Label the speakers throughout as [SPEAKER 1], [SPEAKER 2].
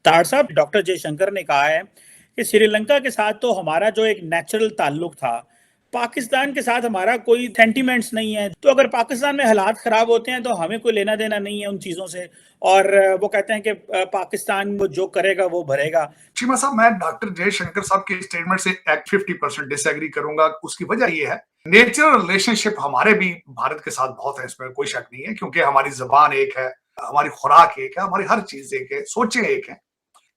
[SPEAKER 1] तार साहब, डॉक्टर जयशंकर ने कहा है कि श्रीलंका के साथ तो हमारा जो एक नेचुरल ताल्लुक था, पाकिस्तान के साथ हमारा कोई सेंटिमेंट्स नहीं है। तो अगर पाकिस्तान में हालात खराब होते हैं तो हमें कोई लेना देना नहीं है उन चीज़ों से। और वो कहते हैं कि पाकिस्तान वो जो करेगा वो भरेगा।
[SPEAKER 2] चीमा साहब, मैं डॉक्टर जयशंकर साहब के स्टेटमेंट से 50% डिसएग्री करूंगा। उसकी वजह ये है, नेचुरल रिलेशनशिप हमारे भी भारत के साथ बहुत है, इसमें कोई शक नहीं है, क्योंकि हमारी जबान एक है, हमारी खुराक एक है, हमारी हर चीज एक है, सोचें एक है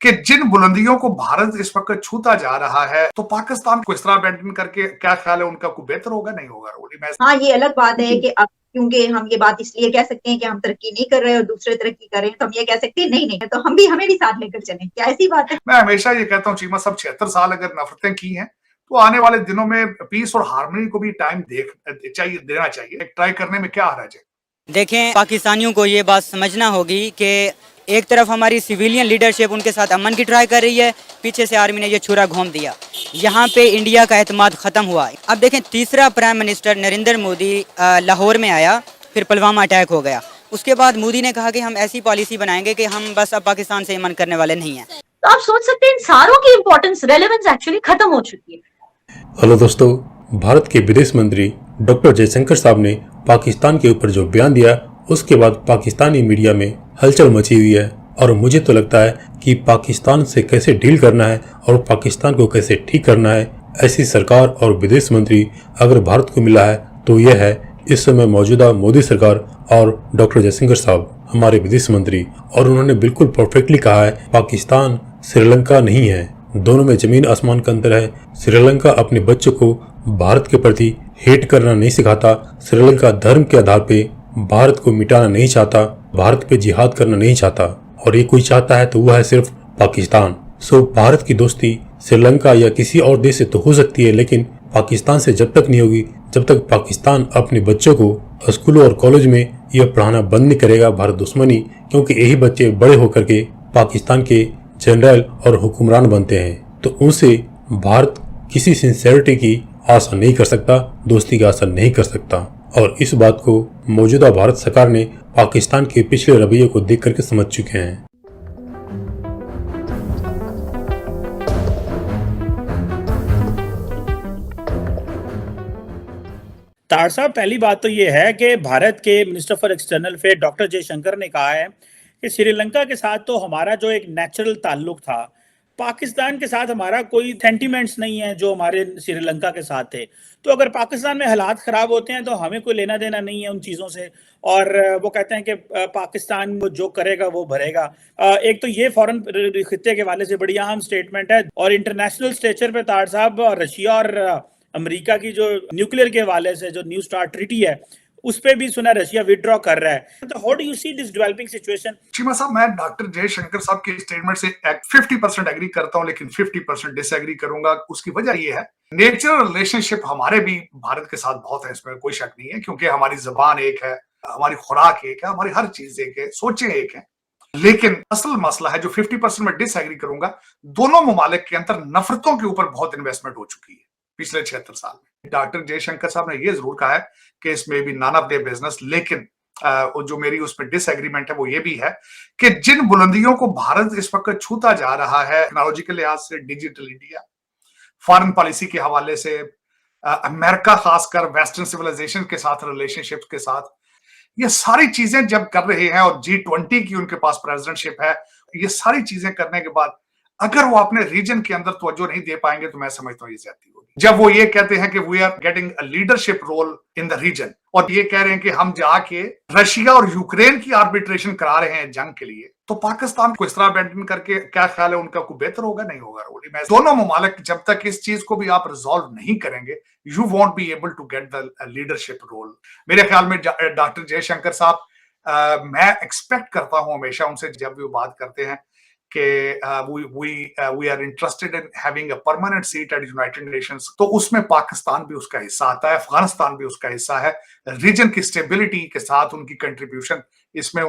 [SPEAKER 2] कि जिन बुलंदियों को भारत इस वक्त छूता जा रहा है, तो पाकिस्तान को इस तरह अबैंडन करके क्या ख्याल है उनका, कोई बेहतर होगा? नहीं होगा रोली।
[SPEAKER 3] हाँ, ये अलग बात है कि अब क्योंकि हम ये बात इसलिए कह सकते हैं कि हम तरक्की नहीं कर रहे और दूसरे तरक्की कर रहे हैं, तो हम ये कह सकते हैं नहीं नहीं, तो हमें भी साथ लेकर चलें। क्या ऐसी बात है?
[SPEAKER 2] मैं हमेशा ये कहता हूँ चीमा साहब, 76 साल अगर नफरतें की हैं तो आने वाले दिनों में पीस और हार्मनी को भी टाइम देना चाहिए। ट्राई करने में क्या हर्ज है?
[SPEAKER 4] देखें, पाकिस्तानियों को ये बात समझना होगी कि एक तरफ हमारी सिविलियन लीडरशिप उनके साथ अमन की ट्राई कर रही है, पीछे से आर्मी ने ये छुरा घोंप दिया। यहाँ पे इंडिया का एतमाद ख़त्म हुआ। अब देखें, तीसरा प्राइम मिनिस्टर नरेंद्र मोदी लाहौर में आया, फिर पुलवामा अटैक हो गया। उसके बाद मोदी ने कहा कि हम ऐसी पॉलिसी बनाएंगे कि हम बस अब पाकिस्तान से अमन करने वाले नहीं हैं।
[SPEAKER 3] तो आप सोच सकते हैं इन सारों की इंपॉर्टेंस, रेलेवेंस एक्चुअली खत्म हो चुकी है।
[SPEAKER 5] हेलो दोस्तों, भारत के विदेश मंत्री डॉक्टर जयशंकर साहब ने पाकिस्तान के ऊपर जो बयान दिया, उसके बाद पाकिस्तानी मीडिया में हलचल मची हुई है। और मुझे तो लगता है कि पाकिस्तान से कैसे डील करना है और पाकिस्तान को कैसे ठीक करना है, ऐसी सरकार और विदेश मंत्री अगर भारत को मिला है तो यह है इस समय मौजूदा मोदी सरकार और डॉक्टर जयशंकर साहब, हमारे विदेश मंत्री। और उन्होंने बिल्कुल परफेक्टली कहा है, पाकिस्तान श्रीलंका नहीं है, दोनों में जमीन आसमान का अंतर है। श्रीलंका अपने बच्चों को भारत के प्रति हेट करना नहीं सिखाता, श्रीलंका धर्म के आधार पे भारत को मिटाना नहीं चाहता, भारत पे जिहाद करना नहीं चाहता, और ये कोई चाहता है तो वह है सिर्फ पाकिस्तान। सो भारत की दोस्ती श्रीलंका या किसी और देश से तो हो सकती है, लेकिन पाकिस्तान से जब तक नहीं होगी, जब तक पाकिस्तान अपने बच्चों को स्कूलों और कॉलेज में यह पढ़ाना बंद नहीं करेगा भारत दुश्मनी, क्योंकि यही बच्चे बड़े होकर के पाकिस्तान के जनरल और हुक्मरान बनते हैं, तो उनसे भारत किसी सिंसेरिटी की आशा नहीं कर सकता, दोस्ती की आशा नहीं कर सकता। और इस बात को मौजूदा भारत सरकार ने पाकिस्तान के पिछले रवैये को देख करके समझ चुके हैं।
[SPEAKER 1] तार साहब, पहली बात तो ये है कि भारत के minister for external affair doctor Jaishankar ने कहा है कि श्रीलंका के साथ तो हमारा जो एक नेचुरल ताल्लुक था, पाकिस्तान के साथ हमारा कोई सेंटिमेंट्स नहीं है जो हमारे श्रीलंका के साथ थे। तो अगर पाकिस्तान में हालात खराब होते हैं तो हमें कोई लेना देना नहीं है उन चीज़ों से। और वो कहते हैं कि पाकिस्तान वो जो करेगा वो भरेगा। एक तो ये फॉरेन खित्ते के हवाले से बड़ी अहम स्टेटमेंट है। और इंटरनेशनल स्टेचर पे तार साहब, रशिया और अमेरिका की जो न्यूक्लियर के हवाले से जो न्यू स्टार्ट ट्रीटी है, उस पे भी सुना रशिया विड्रॉ कर रहा है। तो how do you see this developing situation?
[SPEAKER 2] Cheema साहब, मैं डॉक्टर जयशंकर साहब के स्टेटमेंट से 50% एग्री करता हूं, लेकिन 50% डिसएग्री करूंगा। उसकी वजह ये है, नेचुरल रिलेशनशिप हमारे भी भारत के साथ बहुत है, इसमें कोई शक नहीं है, क्योंकि हमारी जबान एक है, हमारी खुराक एक है, हमारी हर चीज एक है, सोचें एक है। लेकिन असल मसला है जो 50% में डिसएग्री करूंगा, दोनों ममालिक के अंदर नफरतों के ऊपर बहुत इन्वेस्टमेंट हो चुकी है पिछले 76 साल में। डॉक्टर जयशंकर साहब ने यह जरूर कहा है कि इसमें भी नन ऑफ देयर बिजनेस, लेकिन जो मेरी उसमें डिसएग्रीमेंट है वो ये भी है कि जिन बुलंदियों को भारत इस वक्त छूता जा रहा है, टेक्नोलॉजी के लिहाज से, डिजिटल इंडिया, फॉरेन पॉलिसी के हवाले से, अमेरिका खासकर वेस्टर्न सिविलाइजेशन के साथ रिलेशनशिप के साथ, ये सारी चीजें जब कर रहे हैं और G20 की उनके पास प्रेसिडेंटशिप है, ये सारी चीजें करने के बाद अगर वो अपने रीजन के अंदर तवज्जो नहीं दे पाएंगे तो मैं समझता हूँ ये ज्यादती होगी। जब वो ये कहते हैं कि we are getting a leadership role in the region, और ये कह रहे हैं कि हम जाके रशिया और यूक्रेन की आर्बिट्रेशन करा रहे हैं जंग के लिए, तो पाकिस्तान को इस तरह अबैंडन करके क्या ख्याल है उनका, कोई बेहतर होगा? नहीं होगा रोली। मैं दोनों ममालिक जब तक इस चीज को भी आप रिजॉल्व नहीं करेंगे, you won't be able to get the leadership role. मेरे ख्याल में डॉक्टर जयशंकर साहब, मैं एक्सपेक्ट करता हूं हमेशा उनसे जब भी वो बात करते हैं कि we are interested in having a permanent seat at United Nations, तो उसमें पाकिस्तान भी उसका हिस्सा आता है, अफगानिस्तान भी उसका हिस्सा है। रीजन की स्टेबिलिटी के साथ उनकी कंट्रीब्यूशन इसमें,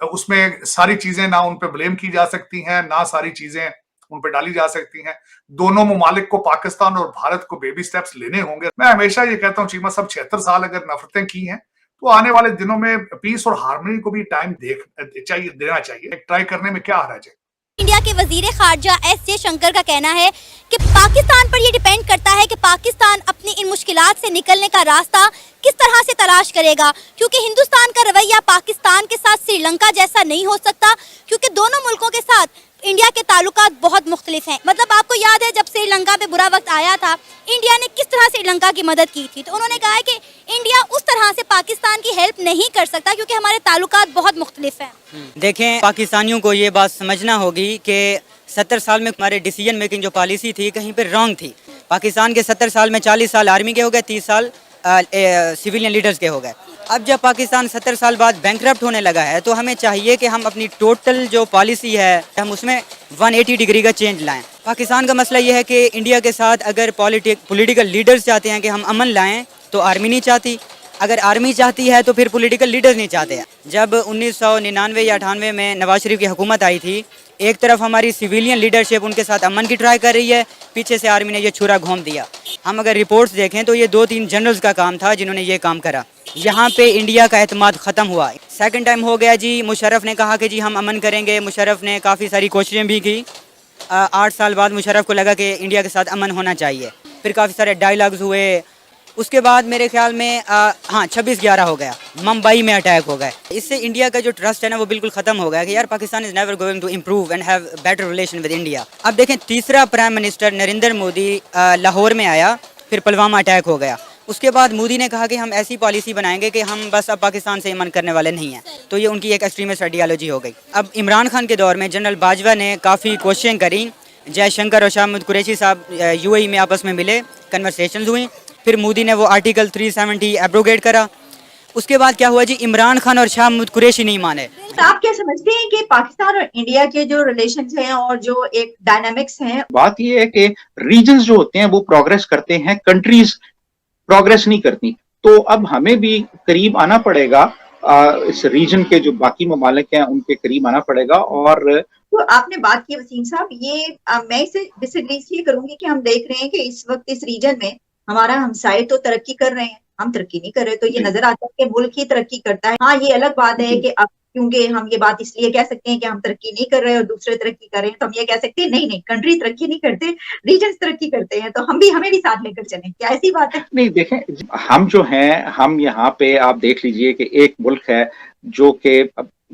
[SPEAKER 2] उसमें सारी चीजें ना उन पे ब्लेम की जा सकती हैं, ना सारी चीजें उन पे डाली जा सकती हैं। दोनों ममालिक को, पाकिस्तान और भारत को, बेबी स्टेप्स लेने होंगे। मैं हमेशा ये कहता हूँ चीमा साहब, 76 साल अगर नफरतें की हैं तो आने वाले दिनों में पीस और हार्मनी को भी टाइम देना चाहिए। ट्राई करने में क्या हर्ज है?
[SPEAKER 6] इंडिया के वजीर खारजा एस जयशंकर का कहना है कि पाकिस्तान पर ये डिपेंड करता है कि पाकिस्तान अपनी इन मुश्किलात से निकलने का रास्ता किस तरह से तलाश करेगा, क्योंकि हिंदुस्तान का रवैया पाकिस्तान के साथ श्रीलंका जैसा नहीं हो सकता, क्योंकि दोनों मुल्कों के साथ इंडिया के ताल्लुकात बहुत मुख्तलिफ हैं। मतलब आपको याद है जब श्रीलंका पे बुरा वक्त आया था, इंडिया ने किस तरह श्रीलंका की मदद की थी। तो उन्होंने कहा है कि इंडिया उस तरह से पाकिस्तान की हेल्प नहीं कर सकता क्योंकि हमारे ताल्लुकात बहुत मुख्तलिफ हैं।
[SPEAKER 4] देखें, पाकिस्तानियों को ये बात समझना होगी कि 70 साल में हमारे डिसीजन मेकिंग जो पॉलिसी थी कहीं पर रॉन्ग थी। पाकिस्तान के 70 साल में 40 साल आर्मी के हो गए, 30 साल सिविलियन लीडर्स के हो गए। अब जब पाकिस्तान 70 साल बाद बैंकरप्ट होने लगा है तो हमें चाहिए कि हम अपनी टोटल जो पॉलिसी है हम उसमें 180 डिग्री का चेंज लाएं। पाकिस्तान का मसला ये है कि इंडिया के साथ अगर पॉलिटिकल लीडर्स चाहते हैं कि हम अमन लाएं तो आर्मी नहीं चाहती, अगर आर्मी चाहती है तो फिर पॉलिटिकल लीडर्स नहीं चाहते हैं। जब 1999 या 98 में नवाज शरीफ की हुकूमत आई थी, एक तरफ हमारी सिविलियन लीडरशिप उनके साथ अमन की ट्राई कर रही है, पीछे से आर्मी ने ये छुरा घोंप दिया। हम अगर रिपोर्ट्स देखें तो ये 2-3 जनरल्स का काम था जिन्होंने ये काम करा। यहाँ पे इंडिया का एतमाद ख़त्म हुआ। सेकंड टाइम हो गया जी, मुशर्रफ ने कहा कि जी हम अमन करेंगे। मुशर्रफ ने काफ़ी सारी कोशिशें भी की। 8 साल बाद मुशर्रफ को लगा कि इंडिया के साथ अमन होना चाहिए। फिर काफ़ी सारे डायलॉग्स हुए। उसके बाद मेरे ख्याल में 26/11 हो गया, मुंबई में अटैक हो गए। इससे इंडिया का जो ट्रस्ट है ना वो बिल्कुल ख़त्म हो गया कि यार Pakistan is never going to improve and have better relation with India. अब देखें, तीसरा प्राइम मिनिस्टर नरेंद्र मोदी लाहौर में आया, फिर पुलवामा अटैक हो गया। उसके बाद मोदी ने कहा कि हम ऐसी पॉलिसी बनाएंगे कि हम बस अब पाकिस्तान से अमन करने वाले नहीं हैं। तो ये उनकी एक एक्सट्रीमिस्ट आइडियालॉजी हो गई। अब इमरान खान के दौर में जनरल बाजवा ने काफ़ी कोशिशें करी। जयशंकर और शाह महमूद कुरैशी साहब UAE में आपस में मिले, कन्वर्सेशंस हुई। फिर मोदी ने वो आर्टिकल 370 एब्रोगेट करा। उसके बाद क्या हुआ जी, इमरान खान और शाह महमूद कुरैशी नहीं माने।
[SPEAKER 3] तो आप क्या समझते हैं कि पाकिस्तान और इंडिया के जो रिलेशंस हैं और जो एक डायनामिक्स हैं,
[SPEAKER 7] बात ये है कि रीजन्स जो होते हैं वो प्रोग्रेस करते हैं, कंट्रीज प्रोग्रेस नहीं करती। तो अब हमें भी करीब आना पड़ेगा, इस रीजन के जो बाकी ममालिक हैं उनके करीब आना पड़ेगा। और
[SPEAKER 3] तो आपने बात की वसीम साहब, ये मैं इसे डिसएग्री इसलिए करूंगी कि हम देख रहे हैं कि इस वक्त इस रीजन में हमारा हमसाये तो तरक्की कर रहे हैं, हम तरक्की नहीं कर रहे। तो ये नजर आता है कि मुल्क ही तरक्की करता है। हाँ, ये अलग बात है कि अब क्योंकि हम ये बात इसलिए कह सकते हैं कि हम तरक्की नहीं कर रहे और दूसरे तरक्की कर रहे हैं, तो हम ये कह सकते हैं नहीं नहीं, कंट्री तरक्की नहीं करते, रीजन तरक्की करते हैं, तो हमें भी साथ लेकर चलें। क्या ऐसी बात है?
[SPEAKER 7] नहीं, देखें, हम जो हैं, हम यहाँ पे आप देख लीजिए कि एक मुल्क है जो कि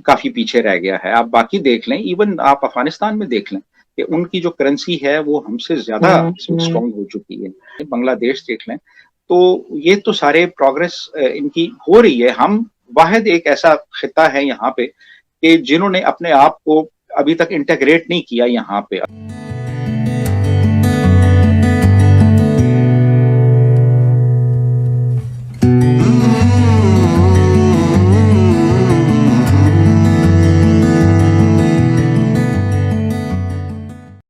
[SPEAKER 7] काफी पीछे रह गया है। आप बाकी देख लें, इवन आप अफगानिस्तान में देख लें कि उनकी जो करेंसी है वो हमसे ज्यादा स्ट्रॉन्ग हो चुकी है। बांग्लादेश देख लें, तो ये तो सारे प्रोग्रेस इनकी हो रही है। हम वाहिद एक ऐसा खिता है यहाँ पे कि जिन्होंने अपने आप को अभी तक इंटीग्रेट नहीं किया यहाँ पे।